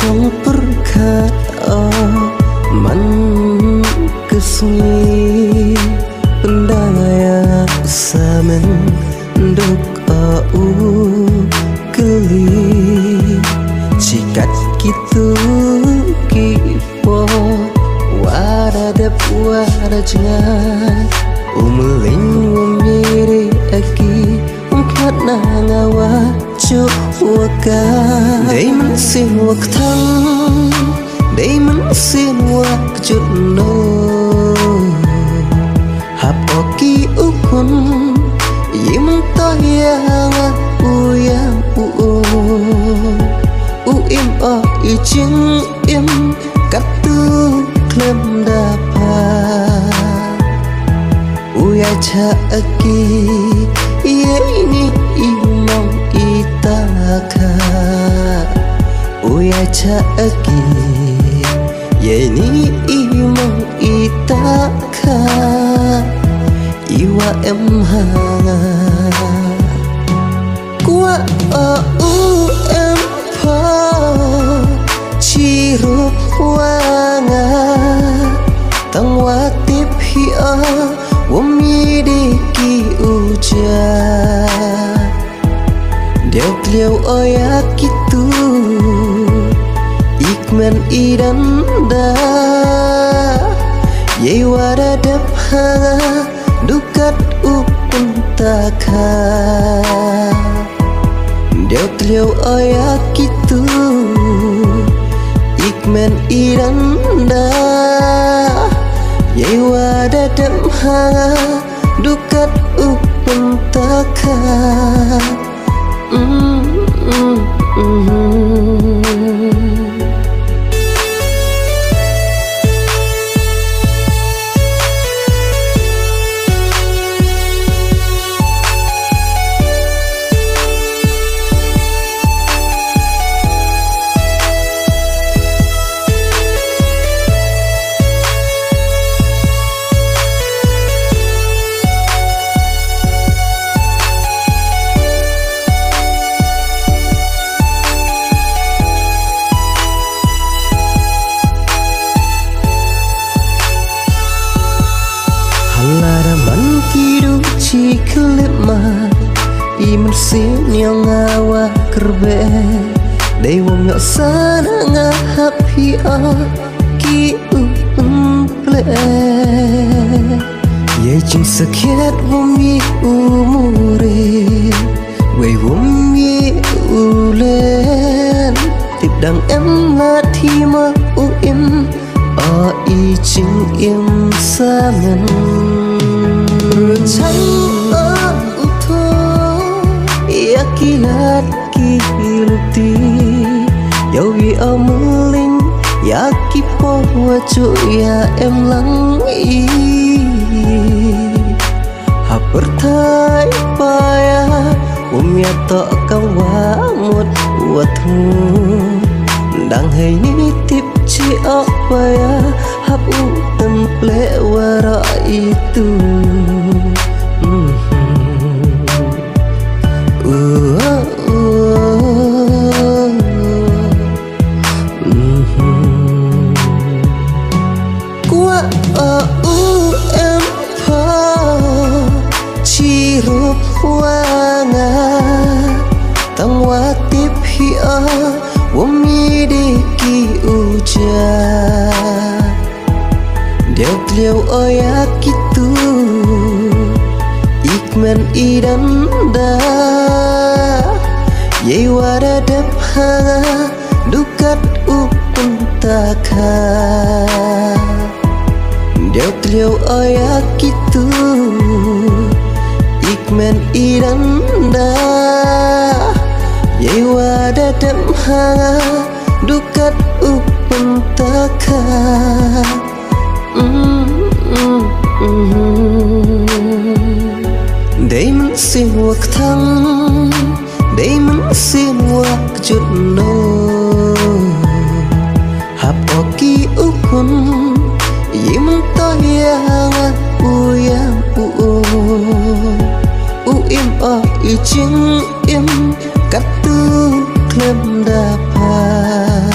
trong perkara man kesuni pendaya samen dok au keli cikat gitu kipo waradap warajangan umeling umiri aki umkat nangawa waka day man sin wak thang day man sin wak jutno hap oki ukun yim to yang uyam uim o ijing im katu klem dapa uya cha aki ye ini imong itaka uya cha aki ye ini imong itaka iwa em hanga kwa em pa chirup wanga tang watip hi'a wamidiki uja Deo kliau oyak gitu ikmen idanda ye waradap hanga dukat ukun taka Deo kliau oyak gitu ikmen idanda ye waradap hanga dukat ukun taka Laraman kidu ciklema iman sin yang ngawa kerbe dewa ngak sana ngahap hi'a ki umple ye cing sakiat wumi umure we wumi ulen tipdang em mati ma uim o i ching im samen Rechang uto yakilat kilupti yawi amuling yaki po wacu ya em lang i hapertai paya umya to kawa mut wathu dang hay ni tip ci paya hap temple wara itu Kwa em pa chirup wanga tang watip hi'a wamidiki uja Deo kliau oyak gitu ikmen idanda ye waradap hanga dukat ukun taka Deo kliau oyak gitu ikmen idanda ye waradap hanga dukat ukun taka Day man sin wak thang Day man sin wak jutno Hap oki ukun Yim to yang uyam uim o ijing im katu klem dapat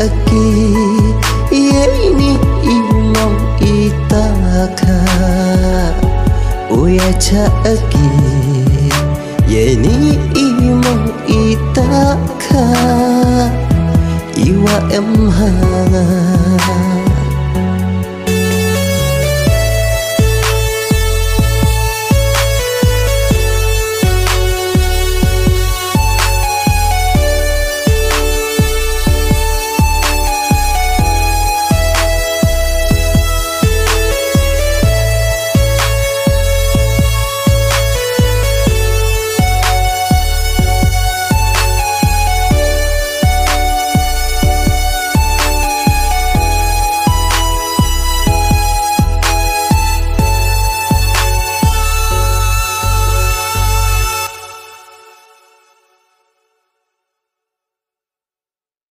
aki ye ni imong itaka uya cha aki ye ni imong itaka iwa em ha